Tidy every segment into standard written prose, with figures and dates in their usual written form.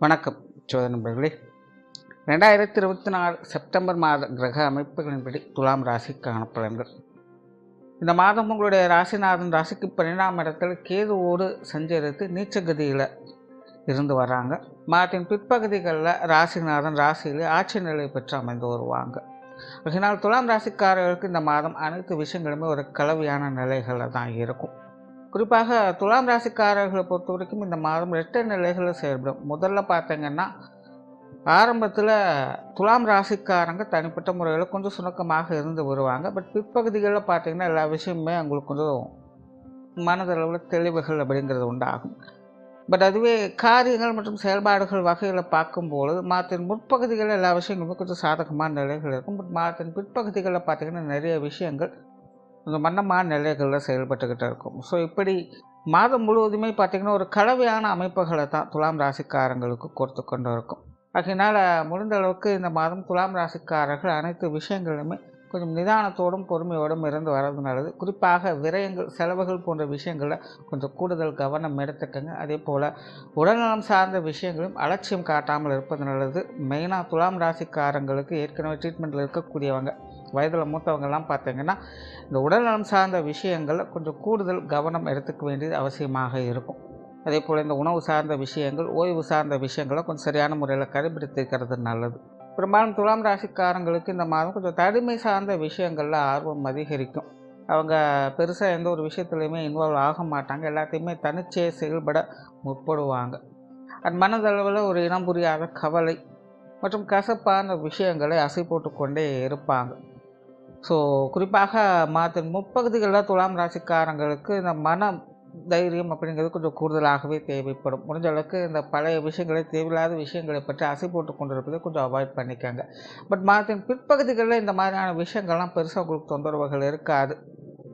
வணக்கம் சோதனை நண்பர்களே. 2024 செப்டம்பர் மாத கிரக அமைப்புகளின்படி துலாம் ராசி பலன்கள். இந்த மாதம் உங்களுடைய ராசிநாதன் ராசிக்கு 12ஆம் இடத்தில் கேதுவோடு சஞ்சரித்து நீச்சகதியில் இருந்து வராங்க. மாதத்தின் பிற்பகுதிகளில் ராசிநாதன் ராசியிலே ஆட்சி நிலை பெற்று அமைந்து வருவாங்க. அதனால் துலாம் ராசிக்காரர்களுக்கு இந்த மாதம் அனைத்து விஷயங்களுமே ஒரு கலவையான நிலைகளில் தான் இருக்கும். குறிப்பாக துலாம் ராசிக்காரர்களை பொறுத்த வரைக்கும் இந்த மாதம் 2 நிலைகளில் செயல்படும். முதல்ல பார்த்தீங்கன்னா, ஆரம்பத்தில் துலாம் ராசிக்காரங்க தனிப்பட்ட முறையில் கொஞ்சம் சுணக்கமாக இருந்து வருவாங்க. பட் பிற்பகுதிகளில் பார்த்தீங்கன்னா எல்லா விஷயமுமே அவங்களுக்கு கொஞ்சம் மனதளவில் தெளிவுகள் அப்படிங்கிறது உண்டாகும். பட் அதுவே காரியங்கள் மற்றும் செயல்பாடுகள் வகையில் பார்க்கும்பொழுது மாதத்தின் முற்பகுதிகளில் எல்லா விஷயங்களுமே கொஞ்சம் சாதகமான நிலைகள் இருக்கும். பட் மாதத்தின் பிற்பகுதிகளில் பார்த்திங்கன்னா நிறைய விஷயங்கள் இந்த மன்னமான நிலைகளில் செயல்பட்டுக்கிட்டு இருக்கும். ஸோ இப்படி மாதம் முழுவதுமே பார்த்திங்கன்னா ஒரு கலவையான அமைப்புகளை தான் துலாம் ராசிக்காரங்களுக்கு கொடுத்து கொண்டு இருக்கும். அதனால் முடிந்த அளவுக்கு இந்த மாதம் துலாம் ராசிக்காரர்கள் அனைத்து விஷயங்களுமே கொஞ்சம் நிதானத்தோடும் பொறுமையோடும் இருந்து வர்றது நல்லது. குறிப்பாக விரயங்கள், செலவுகள் போன்ற விஷயங்களில் கொஞ்சம் கூடுதல் கவனம் எடுத்துக்கங்க. அதே போல் உடல்நலம் சார்ந்த விஷயங்களும் அலட்சியம் காட்டாமல் இருப்பது நல்லது. மெயினாக துலாம் ராசிக்காரங்களுக்கு ஏற்கனவே ட்ரீட்மெண்ட்டில் இருக்கக்கூடியவங்க, வயதில் மூத்தவங்கள்லாம் பார்த்திங்கன்னா இந்த உடல்நலம் சார்ந்த விஷயங்களில் கொஞ்சம் கூடுதல் கவனம் எடுத்துக்க வேண்டியது அவசியமாக இருக்கும். அதே போல் இந்த உணவு சார்ந்த விஷயங்கள், ஓய்வு சார்ந்த விஷயங்களை கொஞ்சம் சரியான முறையில் கடைபிடித்திருக்கிறது நல்லது. பெரும்பாலும் துலாம் ராசிக்காரங்களுக்கு இந்த மாதம் கொஞ்சம் தனிமை சார்ந்த விஷயங்களில் ஆர்வம் அதிகரிக்கும். அவங்க பெருசாக எந்த ஒரு விஷயத்துலையுமே இன்வால்வ் ஆக மாட்டாங்க. எல்லாத்தையுமே தனிச்சே செயல்பட முற்படுவாங்க. அது மனதளவில் ஒரு இனம் புரியாத கவலை மற்றும் கசப்பான விஷயங்களை அசை போட்டு கொண்டே இருப்பாங்க. ஸோ குறிப்பாக மாதத்தின் முற்பகுதிகளில் துலாம் ராசிக்காரங்களுக்கு இந்த மன தைரியம் அப்படிங்கிறது கொஞ்சம் கூடுதலாகவே தேவைப்படும். முடிஞ்ச அளவுக்கு இந்த பழைய விஷயங்களை, தேவையில்லாத விஷயங்களை பற்றி அசை போட்டு கொண்டு இருப்பதை கொஞ்சம் அவாய்ட் பண்ணிக்கோங்க. பட் மாதத்தின் பிற்பகுதிகளில் இந்த மாதிரியான விஷயங்கள்லாம் பெருசாக உங்களுக்கு தொந்தரவுகள் இருக்காது.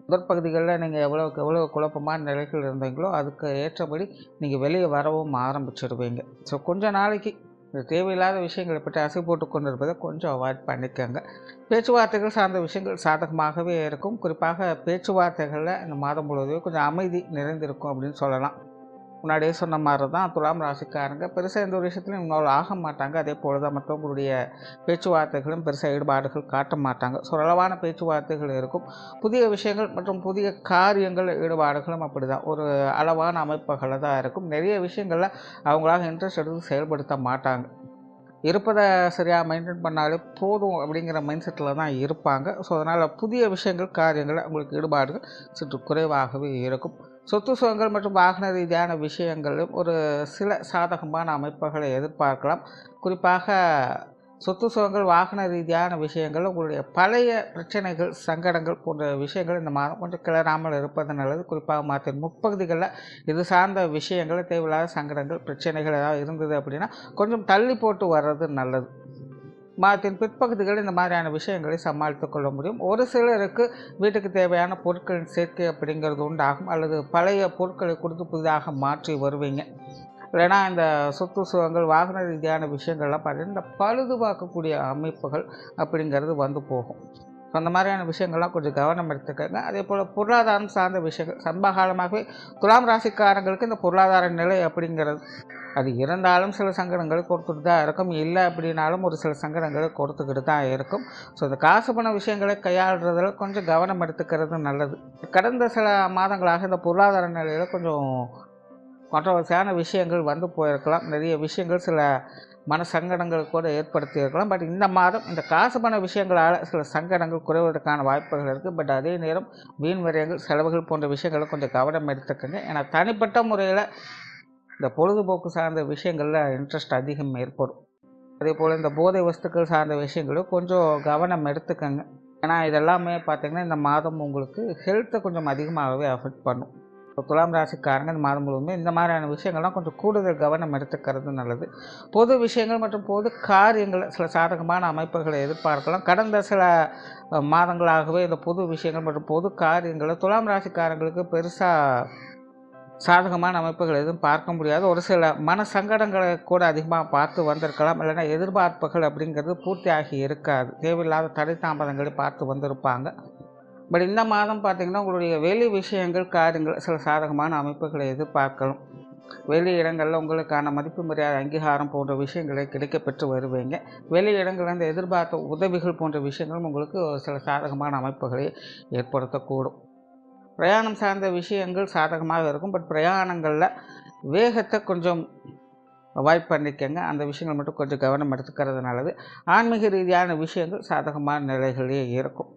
முதற் பகுதிகளில் நீங்கள் எவ்வளோக்கு எவ்வளோ குழப்பமான நிலைகள் இருந்தீங்களோ அதுக்கு ஏற்றபடி நீங்கள் வெளியே வரவும் ஆரம்பிச்சிடுவீங்க. ஸோ கொஞ்ச நாளைக்கு இந்த தேவையில்லாத விஷயங்களை பற்றி அசை போட்டு கொண்டு இருப்பதை கொஞ்சம் அவாய்ட் பண்ணிக்கோங்க. பேச்சுவார்த்தைகள் சார்ந்த விஷயங்கள் சாதகமாகவே இருக்கும். குறிப்பாக பேச்சுவார்த்தைகளில் இந்த மாதம் முழுவதுமே கொஞ்சம் அமைதி நிறைந்திருக்கும் அப்படின்னு சொல்லலாம். முன்னாடியே சொன்ன மாதிரி தான் துலாம் ராசிக்காரங்க பெருசாக எந்த ஒரு விஷயத்துலையும் இன்வால்வ் ஆக மாட்டாங்க. அதே போல் தான் மற்றவங்களுடைய பேச்சுவார்த்தைகளும் பெருசாக ஈடுபாடுகள் காட்ட மாட்டாங்க. ஸோ அளவான பேச்சுவார்த்தைகள் இருக்கும். புதிய விஷயங்கள் மற்றும் புதிய காரியங்கள் ஈடுபாடுகளும் அப்படி தான் ஒரு அளவான அமைப்புகளை தான் இருக்கும். நிறைய விஷயங்களில் அவங்களாக இன்ட்ரெஸ்ட் எடுத்து செயல்படுத்த மாட்டாங்க. இருப்பதை சரியாக மெயின்டைன் பண்ணாலே போதும் அப்படிங்கிற மைண்ட் செட்டில் தான் இருப்பாங்க. ஸோ அதனால் புதிய விஷயங்கள், காரியங்கள் உங்களுக்கு ஈடுபாடுகள் சற்று குறைவாகவே இருக்கும். சொத்து சுகங்கள் மற்றும் வாகன ரீதியான விஷயங்களும் ஒரு சில சாதகமான அமைப்புகளை எதிர்பார்க்கலாம். குறிப்பாக சொத்து சுகங்கள், வாகன ரீதியான விஷயங்கள், உங்களுடைய பழைய பிரச்சனைகள், சங்கடங்கள் போன்ற விஷயங்கள் இந்த மாதம் கொஞ்சம் கிளறாமல் இருப்பது நல்லது. குறிப்பாக மாதத்தின் முற்பகுதிகளில் இது சார்ந்த விஷயங்கள், தேவையில்லாத சங்கடங்கள், பிரச்சனைகள் ஏதாவது இருந்தது அப்படின்னா கொஞ்சம் தள்ளி போட்டு வர்றது நல்லது. மாதத்தின் பிற்பகுதிகளில் இந்த மாதிரியான விஷயங்களை சமாளித்து கொள்ள முடியும். ஒரு சிலருக்கு வீட்டுக்கு தேவையான பொருட்களின் சேர்க்கை அப்படிங்கிறது உண்டாகும். அல்லது பழைய பொருட்களை கொடுத்து புதிதாக மாற்றி வருவீங்க. இல்லைனா இந்த சொத்து சுகங்கள், வாகன ரீதியான விஷயங்கள்லாம் பார்த்திங்கன்னா இந்த பழுது பார்க்கக்கூடிய அமைப்புகள் அப்படிங்கிறது வந்து போகும். ஸோ அந்த மாதிரியான விஷயங்கள்லாம் கொஞ்சம் கவனம் எடுத்துக்கங்க. அதே போல் பொருளாதாரம் சார்ந்த விஷயங்கள் சமகாலமாகவே துலாம் ராசிக்காரங்களுக்கு இந்த பொருளாதார நிலை அப்படிங்கிறது அது இருந்தாலும் சில சங்கடங்களை கொடுத்துட்டு தான் இருக்கும். இல்லை அப்படின்னாலும் ஒரு சில சங்கடங்களை கொடுத்துக்கிட்டு தான் இருக்கும். ஸோ இந்த காசு பண விஷயங்களை கையாளுறதில் கொஞ்சம் கவனம் எடுத்துக்கிறது நல்லது. கடந்த சில மாதங்களாக இந்த பொருளாதார நிலையில் கொஞ்சம் கான்ட்ரோவர்சியான விஷயங்கள் வந்து போயிருக்கலாம். நிறைய விஷயங்கள் சில மன சங்கடங்கள் கூட ஏற்படுத்தியிருக்கலாம். பட் இந்த மாதம் இந்த காசு பண விஷயங்களால் சில சங்கடங்கள் குறைவதற்கான வாய்ப்புகள் இருக்குது. பட் அதே நேரம் வீண் விரயங்கள், செலவுகள் போன்ற விஷயங்களை கொஞ்சம் கவனம் எடுத்துக்கங்க. ஏன்னா தனிப்பட்ட முறையில் இந்த பொழுதுபோக்கு சார்ந்த விஷயங்களில் இன்ட்ரெஸ்ட் அதிகம் ஏற்படும். அதே போல் இந்த போதை வஸ்துக்கள் சார்ந்த விஷயங்களும் கொஞ்சம் கவனம் எடுத்துக்கங்க. ஏன்னா இதெல்லாமே பார்த்திங்கன்னா இந்த மாதம் உங்களுக்கு ஹெல்த்தை கொஞ்சம் அதிகமாகவே அஃபெக்ட் பண்ணும். துலாம் ராசிக்காரங்க இந்த மாதம் முழுவதுமே இந்த மாதிரியான விஷயங்கள்லாம் கொஞ்சம் கூடுதல் கவனம் எடுத்துக்கிறது நல்லது. பொது விஷயங்கள் மற்றும் பொது காரியங்கள் சில சாதகமான அமைப்புகளை எதிர்பார்க்கலாம். கடந்த சில மாதங்களாகவே இந்த பொது விஷயங்கள் மற்றும் பொது காரியங்களை துலாம் ராசிக்காரங்களுக்கு பெருசாக சாதகமான அமைப்புகள் எதுவும் பார்க்க முடியாது. ஒரு சில மன சங்கடங்களை கூட அதிகமாக பார்த்து வந்திருக்கலாம். இல்லைன்னா எதிர்பார்ப்புகள் அப்படிங்கிறது பூர்த்தி ஆகி இருக்காது. தேவையில்லாத தடை தாமதங்களை பார்த்து வந்திருப்பாங்க. பட் இந்த மாதம் பார்த்திங்கன்னா உங்களுடைய வெளி விஷயங்கள், காரியங்கள் சில சாதகமான அமைப்புகளை எதிர்பார்க்கலாம். வெளி இடங்களில் உங்களுக்கான மதிப்பு மரியாதை அங்கீகாரம் போன்ற விஷயங்களை கிடைக்கப்பெற்று வருவீங்க. வெளி இடங்கள்லேருந்து எதிர்பார்த்த உதவிகள் போன்ற விஷயங்களும் உங்களுக்கு சில சாதகமான அமைப்புகளை ஏற்படுத்தக்கூடும். பிரயாணம் சார்ந்த விஷயங்கள் சாதகமாக இருக்கும். பட் பிரயாணங்களில் வேகத்தை கொஞ்சம் அவாய்ட் பண்ணிக்கங்க. அந்த விஷயங்கள் மட்டும் கொஞ்சம் கவனம் எடுத்துக்கிறது நல்லது. ஆன்மீக ரீதியான விஷயங்கள் சாதகமான நிலைகளே இருக்கும்.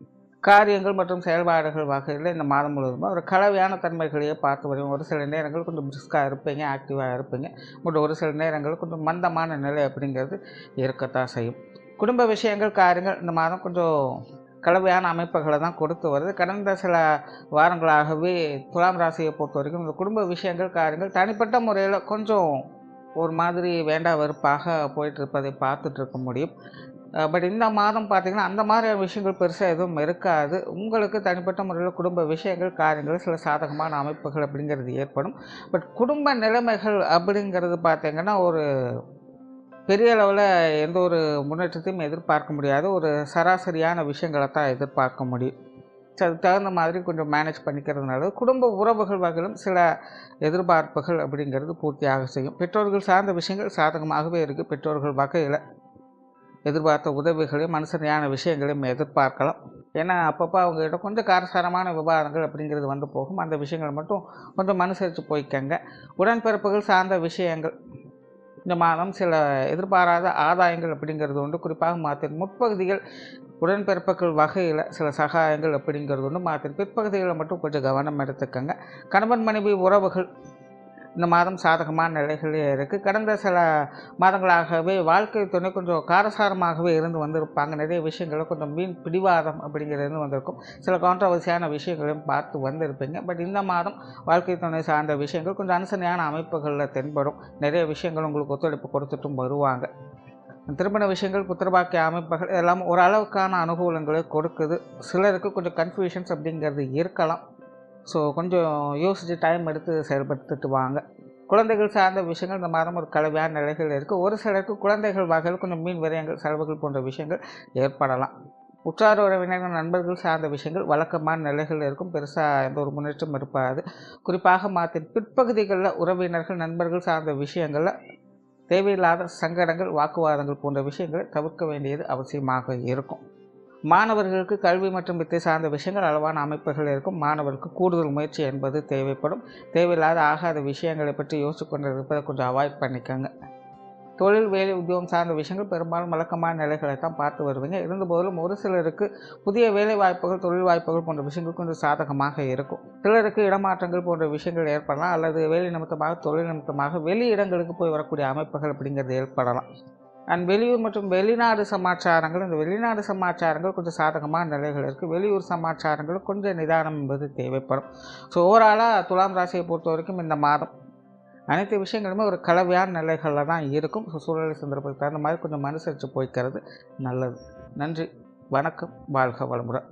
காரியங்கள் மற்றும் செயல்பாடுகள் வகையில் இந்த மாதம் முழுவதும் ஒரு கலவையான தன்மைகளையே பார்த்து வரும். ஒரு சில நேரங்கள் கொஞ்சம் பிரிஸ்காக இருப்பீங்க, ஆக்டிவாக இருப்பீங்க. பட் ஒரு சில நேரங்கள் கொஞ்சம் மந்தமான நிலை அப்படிங்கிறது இருக்கத்தான் செய்யும். குடும்ப விஷயங்கள் காரியங்கள் இந்த மாதம் கொஞ்சம் கலவையான அமைப்புகளை தான் கொடுத்து வருது. கடந்த சில வாரங்களாகவே துலாம் ராசியை பொறுத்த வரைக்கும் இந்த குடும்ப விஷயங்கள் காரியங்கள் தனிப்பட்ட முறையில் கொஞ்சம் ஒரு மாதிரி வேண்டா வெறுப்பாக போயிட்டுருப்பதை பார்த்துட்டு இருக்க முடியும். பட் இந்த மாதம் பார்த்திங்கன்னா அந்த மாதிரியான விஷயங்கள் பெருசாக எதுவும் இருக்காது. உங்களுக்கு தனிப்பட்ட முறையில் குடும்ப விஷயங்கள் காரியங்கள் சில சாதகமான அமைப்புகள் அப்படிங்கிறது ஏற்படும். பட் குடும்ப நிலைமைகள் அப்படிங்கிறது பார்த்திங்கன்னா ஒரு பெரிய அளவில் எந்த ஒரு முன்னேற்றத்தையும் எதிர்பார்க்க முடியாது. ஒரு சராசரியான விஷயங்களை தான் எதிர்பார்க்க முடியும். அதுக்கு தகுந்த மாதிரி கொஞ்சம் மேனேஜ் பண்ணிக்கிறதுனால குடும்ப உறவுகள் வகையிலும் சில எதிர்பார்ப்புகள் அப்படிங்கிறது பூர்த்தியாக செய்யும். பெற்றோர்கள் சார்ந்த விஷயங்கள் சாதகமாகவே இருக்குது. பெற்றோர்கள் வகையில் எதிர்பார்த்த உதவிகளையும் மனுஷனையான விஷயங்களையும் எதிர்பார்க்கலாம். ஏன்னா அப்பப்போ அவங்ககிட்ட கொஞ்சம் காரசாரமான விவாதங்கள் அப்படிங்கிறது வந்து போகும். அந்த விஷயங்கள் மட்டும் கொஞ்சம் அனுசரித்து போய்க்கங்க. உடன்பிறப்புகள் சார்ந்த விஷயங்கள் இந்த மாதம் சில எதிர்பாராத ஆதாயங்கள் அப்படிங்கிறது உண்டு. குறிப்பாக மாதத்தின் முற்பகுதிகள் உடன்பிறப்புகள் வகையில் சில சகாயங்கள் அப்படிங்கிறது ஒன்று. மாதத்தின் பிற்பகுதிகளில் மட்டும் கொஞ்சம் கவனம் எடுத்துக்கங்க. கணவன் மனைவி உறவுகள் இந்த மாதம் சாதகமான நிலைகளே இருக்குது. கடந்த சில மாதங்களாகவே வாழ்க்கை துணை கொஞ்சம் காரசாரமாகவே இருந்து வந்திருப்பாங்க. நிறைய விஷயங்களை கொஞ்சம் பிடிவாதம் அப்படிங்கிறது வந்திருக்கும். சில கான்ட்ரவர்சியான விஷயங்களையும் பார்த்து வந்திருப்பீங்க. பட் இந்த மாதம் வாழ்க்கை துணை சார்ந்த விஷயங்கள் கொஞ்சம் அனுசரணையான அமைப்புகளில் தென்படும். நிறைய விஷயங்கள் உங்களுக்கு ஒத்துழைப்பு கொடுத்துட்டும் வருவாங்க. திருமண விஷயங்கள் புத்திரபாக்கிய அமைப்புகள் எல்லாம் ஓரளவுக்கான அனுகூலங்களை கொடுக்குது. சிலருக்கு கொஞ்சம் கன்ஃபியூஷன்ஸ் அப்படிங்கிறது இருக்கலாம். ஸோ கொஞ்சம் யோசித்து டைம் எடுத்து செயல்படுத்திட்டு வாங்க. குழந்தைகள் சார்ந்த விஷயங்கள் இந்த மாதம் ஒரு கலவையான நிலைகள் இருக்குது. ஒரு சிலருக்கு குழந்தைகள் வகையில் கொஞ்சம் மீன் விரயங்கள் செலவுகள் போன்ற விஷயங்கள் ஏற்படலாம். உற்றார் உறவினர்கள் நண்பர்கள் சார்ந்த விஷயங்கள் வழக்கமான நிலைகள் இருக்கும். பெருசாக எந்த ஒரு முன்னேற்றம் இருப்பாது. குறிப்பாக மாதத்தின் பிற்பகுதிகளில் உறவினர்கள் நண்பர்கள் சார்ந்த விஷயங்களில் தேவையில்லாத சங்கடங்கள் வாக்குவாதங்கள் போன்ற விஷயங்களை தவிர்க்க வேண்டியது அவசியமாக இருக்கும். மாணவர்களுக்கு கல்வி மற்றும் வித்தை சார்ந்த விஷயங்கள் அளவான அமைப்புகள் இருக்கும். மாணவருக்கு கூடுதல் முயற்சி என்பது தேவைப்படும். தேவையில்லாத ஆகாத விஷயங்களை பற்றி யோசிச்சு கொண்டு இருப்பதை கொஞ்சம் அவாய்ட் பண்ணிக்கோங்க. தொழில் வேலை உத்தியோகம் சார்ந்த விஷயங்கள் பெரும்பாலும் வழக்கமான நிலைகளை தான் பார்த்து வருவீங்க. இருந்தபோதிலும் ஒரு சிலருக்கு புதிய வேலை வாய்ப்புகள் தொழில் வாய்ப்புகள் போன்ற விஷயங்கள் கொஞ்சம் சாதகமாக இருக்கும். சிலருக்கு இடமாற்றங்கள் போன்ற விஷயங்கள் ஏற்படலாம். அல்லது வேலை நிமித்தமாக தொழில் நிமித்தமாக வெளி இடங்களுக்கு போய் வரக்கூடிய அமைப்புகள் அப்படிங்கிறது ஏற்படலாம். அண்ட் வெளியூர் மற்றும் வெளிநாடு சமாச்சாரங்கள் இந்த வெளிநாடு சமாச்சாரங்கள் கொஞ்சம் சாதகமான நிலைகள் இருக்குது. வெளியூர் சமாச்சாரங்கள் கொஞ்சம் நிதானம் என்பது தேவைப்படும். ஸோ ஓவராலாக துலாம் ராசியை பொறுத்த வரைக்கும் இந்த மாதம் அனைத்து விஷயங்களுமே ஒரு கலவையான நிலைகளில் தான் இருக்கும். ஸோ சூழ்நிலை சந்தர்ப்பத்துக்கு தகுந்த மாதிரி கொஞ்சம் அனுசரித்து போய்க்கிறது நல்லது. நன்றி, வணக்கம், வாழ்க வளமுடன்.